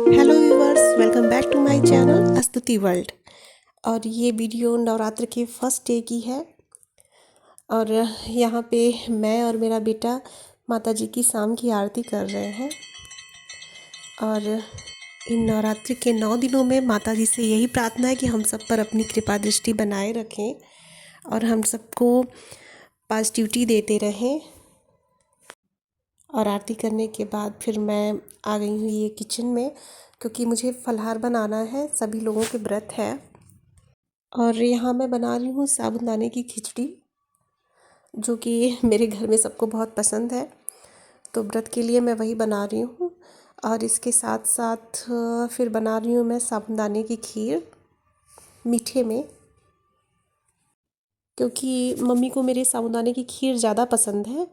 Hello viewers, welcome back to my channel Stuti world. और ये video Navratra के फर्स्ट डे की है। और यहाँ पे मैं और मेरा बेटा माता जी की शाम की आरती कर रहे हैं। और इन नवरात्रि के 9 दिनों में माता जी से यही प्रार्थना है कि हम सब पर अपनी कृपा दृष्टि बनाए रखें और हम सबको पॉजिटिविटी देते रहें। और आरती करने के बाद फिर मैं आ गई हूँ ये किचन में, क्योंकि मुझे फलाहार बनाना है, सभी लोगों के व्रत है। और यहाँ मैं बना रही हूँ साबूदाने की खिचड़ी, जो कि मेरे घर में सबको बहुत पसंद है, तो व्रत के लिए मैं वही बना रही हूँ। और इसके साथ साथ फिर बना रही हूँ मैं साबूदाने की खीर मीठे में, क्योंकि मम्मी को मेरे साबूदाने की खीर ज़्यादा पसंद है।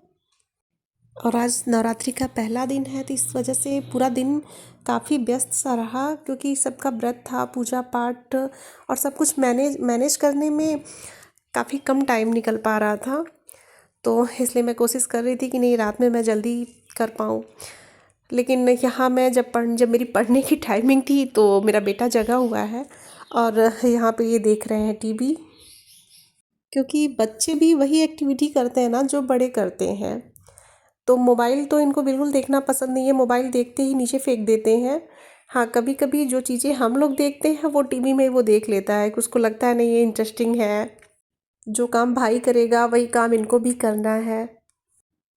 और आज नवरात्रि का पहला दिन है, तो इस वजह से पूरा दिन काफ़ी व्यस्त सा रहा, क्योंकि सबका व्रत था, पूजा पाठ और सब कुछ मैनेज करने में काफ़ी कम टाइम निकल पा रहा था। तो इसलिए मैं कोशिश कर रही थी कि नहीं, रात में मैं जल्दी कर पाऊँ। लेकिन यहाँ मैं जब मेरी पढ़ने की टाइमिंग थी, तो मेरा बेटा जगा हुआ है और यहाँ पे ये देख रहे हैं टीवी, क्योंकि बच्चे भी वही एक्टिविटी करते हैं ना जो बड़े करते हैं। तो मोबाइल तो इनको बिल्कुल देखना पसंद नहीं है, मोबाइल देखते ही नीचे फेंक देते हैं। हाँ, कभी कभी जो चीज़ें हम लोग देखते हैं वो टीवी में वो देख लेता है, कि उसको लगता है नहीं ये इंटरेस्टिंग है, जो काम भाई करेगा वही काम इनको भी करना है।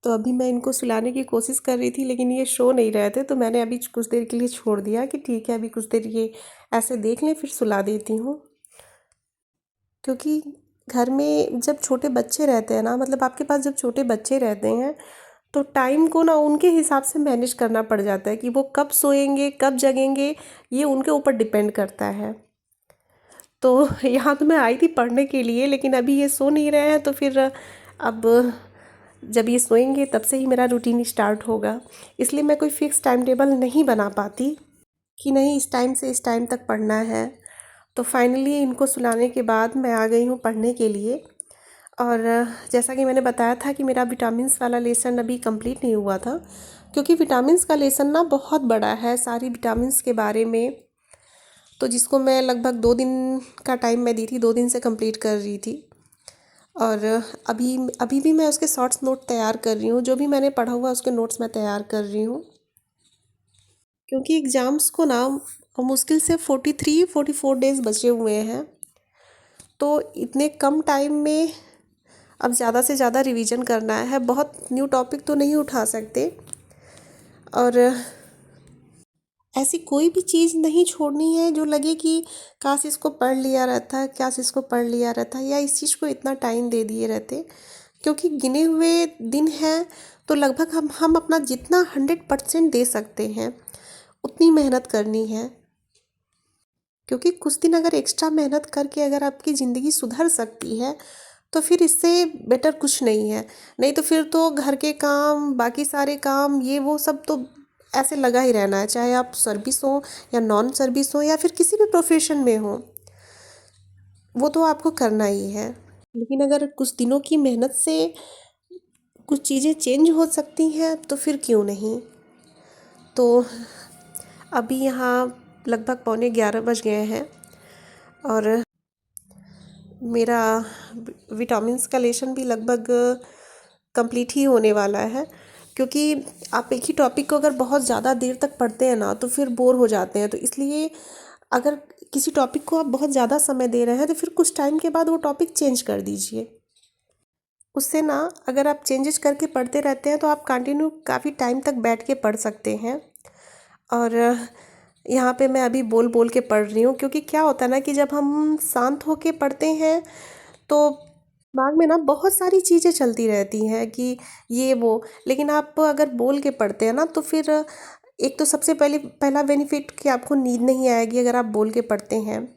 तो अभी मैं इनको सुलाने की कोशिश कर रही थी, लेकिन ये सो नहीं रहे थे, तो मैंने अभी कुछ देर के लिए छोड़ दिया कि ठीक है, अभी कुछ देर ये ऐसे देख लें, फिर सुला देती हूँ। क्योंकि घर में जब छोटे बच्चे रहते हैं ना, मतलब आपके पास जब छोटे बच्चे रहते हैं, तो टाइम को ना उनके हिसाब से मैनेज करना पड़ जाता है, कि वो कब सोएंगे कब जगेंगे, ये उनके ऊपर डिपेंड करता है। तो यहाँ तो मैं आई थी पढ़ने के लिए, लेकिन अभी ये सो नहीं रहे हैं, तो फिर अब जब ये सोएंगे तब से ही मेरा रूटीन स्टार्ट होगा। इसलिए मैं कोई फिक्स टाइम टेबल नहीं बना पाती कि नहीं इस टाइम से इस टाइम तक पढ़ना है। तो फाइनली इनको सुलाने के बाद मैं आ गई हूँ पढ़ने के लिए। और जैसा कि मैंने बताया था कि मेरा विटामिन्स वाला लेसन अभी कंप्लीट नहीं हुआ था, क्योंकि विटामिन्स का लेसन ना बहुत बड़ा है, सारी विटामिन्स के बारे में, तो जिसको मैं लगभग 2 दिन का टाइम मैं दी थी, 2 दिन से कंप्लीट कर रही थी। और अभी अभी भी मैं उसके शॉर्ट्स नोट तैयार कर रही हूँ, जो भी मैंने पढ़ा हुआ उसके नोट्स मैं तैयार कर रही हूँ, क्योंकि एग्ज़ाम्स को ना मुश्किल से 43-44 डेज़ बचे हुए हैं। तो इतने कम टाइम में अब ज़्यादा से ज़्यादा रिवीजन करना है, बहुत न्यू टॉपिक तो नहीं उठा सकते। और ऐसी कोई भी चीज़ नहीं छोड़नी है जो लगे कि काश इसको पढ़ लिया रहता, काश इसको पढ़ लिया रहता, या इस चीज़ को इतना टाइम दे दिए रहते। क्योंकि गिने हुए दिन हैं, तो लगभग हम अपना जितना 100% दे सकते हैं उतनी मेहनत करनी है। क्योंकि कुछ दिन अगर एक्स्ट्रा मेहनत करके अगर आपकी ज़िंदगी सुधर सकती है, तो फिर इससे बेटर कुछ नहीं है। नहीं तो फिर तो घर के काम, बाकी सारे काम, ये वो सब तो ऐसे लगा ही रहना है, चाहे आप सर्विस हो या नॉन सर्विस हो या फिर किसी भी प्रोफेशन में हो, वो तो आपको करना ही है। लेकिन अगर कुछ दिनों की मेहनत से कुछ चीज़ें चेंज हो सकती हैं, तो फिर क्यों नहीं। तो अभी यहाँ लगभग 11:15 बज गए हैं, और मेरा विटामिन्स का लेशन भी लगभग कंप्लीट ही होने वाला है। क्योंकि आप एक ही टॉपिक को अगर बहुत ज़्यादा देर तक पढ़ते हैं ना, तो फिर बोर हो जाते हैं। तो इसलिए अगर किसी टॉपिक को आप बहुत ज़्यादा समय दे रहे हैं, तो फिर कुछ टाइम के बाद वो टॉपिक चेंज कर दीजिए। उससे ना अगर आप चेंजेस करके पढ़ते रहते हैं, तो आप कंटिन्यू काफ़ी टाइम तक बैठ के पढ़ सकते हैं। और यहाँ पे मैं अभी बोल बोल के पढ़ रही हूँ, क्योंकि क्या होता है ना कि जब हम शांत होके पढ़ते हैं, तो दिमाग में ना बहुत सारी चीज़ें चलती रहती हैं कि ये वो। लेकिन आप अगर बोल के पढ़ते हैं ना, तो फिर एक तो सबसे पहला बेनिफिट कि आपको नींद नहीं आएगी अगर आप बोल के पढ़ते हैं,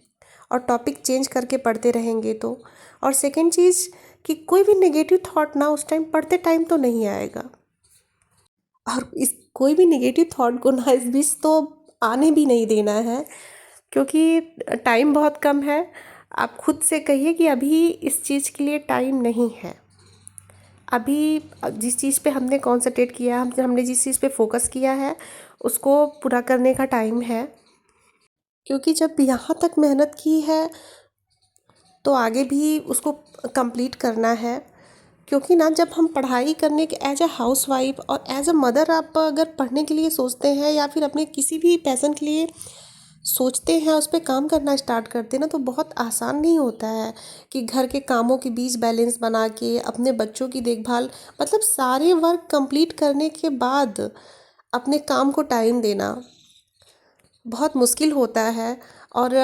और टॉपिक चेंज करके पढ़ते रहेंगे तो। और सेकंड चीज़ कि कोई भी नेगेटिव थॉट ना उस टाइम पढ़ते टाइम तो नहीं आएगा। और इस कोई भी नेगेटिव थॉट को ना इस बीच तो आने भी नहीं देना है, क्योंकि टाइम बहुत कम है। आप खुद से कहिए कि अभी इस चीज़ के लिए टाइम नहीं है। अभी जिस चीज़ पे हमने कॉन्सेंट्रेट किया, हमने जिस चीज़ पे फोकस किया है, उसको पूरा करने का टाइम है, क्योंकि जब यहाँ तक मेहनत की है तो आगे भी उसको कंप्लीट करना है। क्योंकि ना जब हम पढ़ाई करने के एज अ हाउस वाइफ और एज अ मदर आप अगर पढ़ने के लिए सोचते हैं या फिर अपने किसी भी पैशन के लिए सोचते हैं, उस पर काम करना स्टार्ट करते हैं ना, तो बहुत आसान नहीं होता है कि घर के कामों के बीच बैलेंस बना के अपने बच्चों की देखभाल, मतलब सारे वर्क कंप्लीट करने के बाद अपने काम को टाइम देना बहुत मुश्किल होता है। और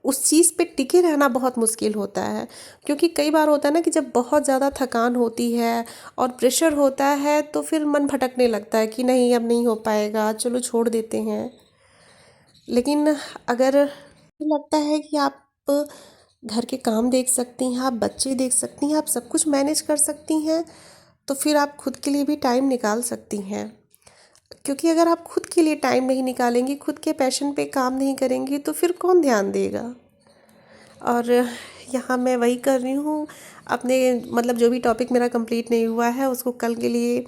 उस चीज़ पे टिके रहना बहुत मुश्किल होता है, क्योंकि कई बार होता है ना कि जब बहुत ज़्यादा थकान होती है और प्रेशर होता है तो फिर मन भटकने लगता है कि नहीं अब नहीं हो पाएगा, चलो छोड़ देते हैं। लेकिन अगर लगता है कि आप घर के काम देख सकती हैं, आप बच्चे देख सकती हैं, आप सब कुछ मैनेज कर सकती हैं, तो फिर आप खुद के लिए भी टाइम निकाल सकती हैं। क्योंकि अगर आप खुद के लिए टाइम नहीं निकालेंगी, खुद के पैशन पे काम नहीं करेंगी, तो फिर कौन ध्यान देगा। और यहाँ मैं वही कर रही हूँ अपने, मतलब जो भी टॉपिक मेरा कंप्लीट नहीं हुआ है उसको कल के लिए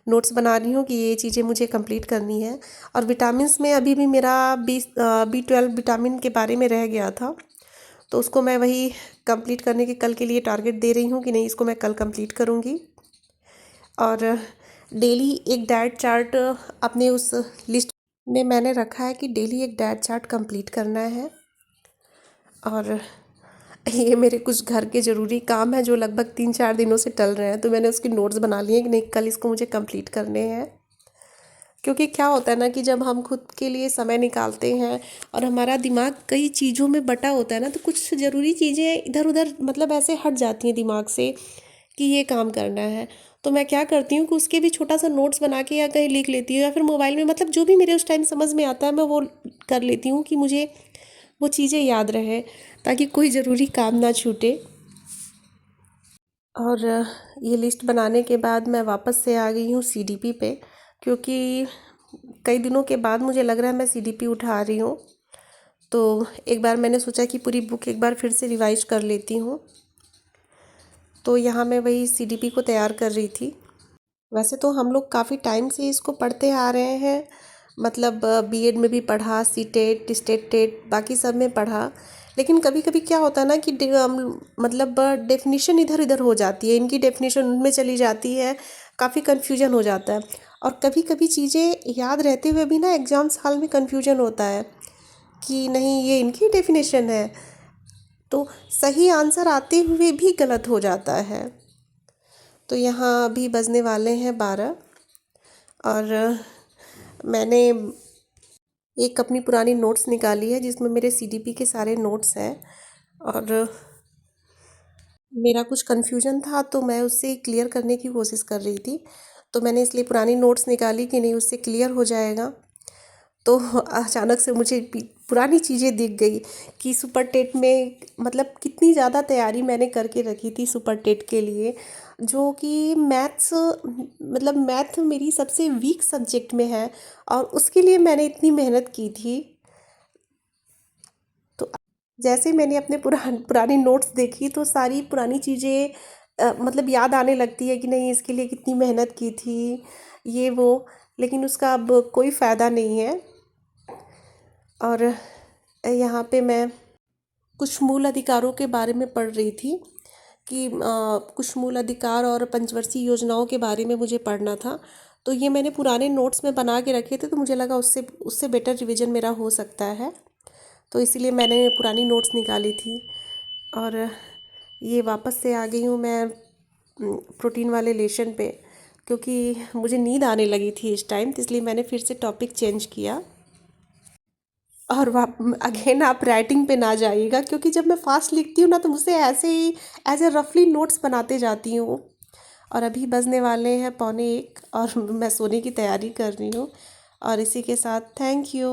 नोट्स बना रही हूँ कि ये चीज़ें मुझे कंप्लीट करनी है। और विटामिन्स में अभी भी मेरा B12 विटामिन के बारे में रह गया था, तो उसको मैं वही कंप्लीट करने के कल के लिए टारगेट दे रही हूँ कि नहीं, इसको मैं कल कंप्लीट करूँगी। और डेली एक डाइट चार्ट अपने उस लिस्ट में मैंने रखा है कि डेली एक डाइट चार्ट कंप्लीट करना है। और ये मेरे कुछ घर के ज़रूरी काम है जो लगभग 3-4 दिनों से टल रहे हैं, तो मैंने उसकी नोट्स बना लिए हैं कि नहीं कल इसको मुझे कंप्लीट करने हैं। क्योंकि क्या होता है ना कि जब हम खुद के लिए समय निकालते हैं और हमारा दिमाग कई चीज़ों में बटा होता है ना, तो कुछ ज़रूरी चीज़ें इधर उधर मतलब ऐसे हट जाती हैं दिमाग से कि ये काम करना है। तो मैं क्या करती हूँ कि उसके भी छोटा सा नोट्स बना के या कहीं लिख लेती हूँ, या फिर मोबाइल में, मतलब जो भी मेरे उस टाइम समझ में आता है मैं वो कर लेती हूँ कि मुझे वो चीज़ें याद रहे, ताकि कोई ज़रूरी काम ना छूटे। और ये लिस्ट बनाने के बाद मैं वापस से आ गई हूँ CDP पे, क्योंकि कई दिनों के बाद मुझे लग रहा है मैं CDP उठा रही हूँ। तो एक बार मैंने सोचा कि पूरी बुक एक बार फिर से रिवाइज कर लेती हूँ, तो यहाँ मैं वही CDP को तैयार कर रही थी। वैसे तो हम लोग काफ़ी टाइम से इसको पढ़ते आ रहे हैं, मतलब B.Ed में भी पढ़ा, CTET, स्टेट टेट, बाकी सब में पढ़ा। लेकिन कभी कभी क्या होता है ना कि मतलब डेफिनेशन इधर उधर हो जाती है, इनकी डेफिनेशन उनमें चली जाती है, काफ़ी कन्फ्यूजन हो जाता है। और कभी कभी चीज़ें याद रहते हुए भी ना एग्ज़ाम्स हाल में कन्फ्यूजन होता है कि नहीं ये इनकी डेफिनेशन है, तो सही आंसर आते हुए भी गलत हो जाता है। तो यहाँ अभी बजने वाले हैं 12, और मैंने एक अपनी पुरानी नोट्स निकाली है जिसमें मेरे CDP के सारे नोट्स हैं। और मेरा कुछ कन्फ्यूजन था तो मैं उससे क्लियर करने की कोशिश कर रही थी, तो मैंने इसलिए पुरानी नोट्स निकाली कि नहीं उससे क्लियर हो जाएगा। तो अचानक से मुझे पुरानी चीज़ें दिख गई कि सुपर टेट में मतलब कितनी ज़्यादा तैयारी मैंने करके रखी थी सुपर टेट के लिए, जो कि मैथ्स, मतलब मैथ मेरी सबसे वीक सब्जेक्ट में है, और उसके लिए मैंने इतनी मेहनत की थी। तो जैसे ही मैंने अपने पुरानी नोट्स देखी तो सारी पुरानी चीज़ें मतलब याद आने लगती है कि नहीं इसके लिए कितनी मेहनत की थी, ये वो। लेकिन उसका अब कोई फ़ायदा नहीं है। और यहाँ पे मैं कुछ मूल अधिकारों के बारे में पढ़ रही थी कि कुछ मूल अधिकार और पंचवर्षीय योजनाओं के बारे में मुझे पढ़ना था। तो ये मैंने पुराने नोट्स में बना के रखे थे, तो मुझे लगा उससे उससे बेटर रिवीजन मेरा हो सकता है, तो इसीलिए मैंने पुरानी नोट्स निकाली थी। और ये वापस से आ गई हूँ मैं प्रोटीन वाले लेशन पे, क्योंकि मुझे नींद आने लगी थी इस टाइम, तो इसलिए मैंने फिर से टॉपिक चेंज किया। और अगेन आप राइटिंग पे ना जाइएगा, क्योंकि जब मैं फास्ट लिखती हूँ ना तो मुझसे ऐसे ही एज ए रफली नोट्स बनाते जाती हूँ। और अभी बजने वाले हैं 1:45 और मैं सोने की तैयारी कर रही हूँ। और इसी के साथ थैंक यू।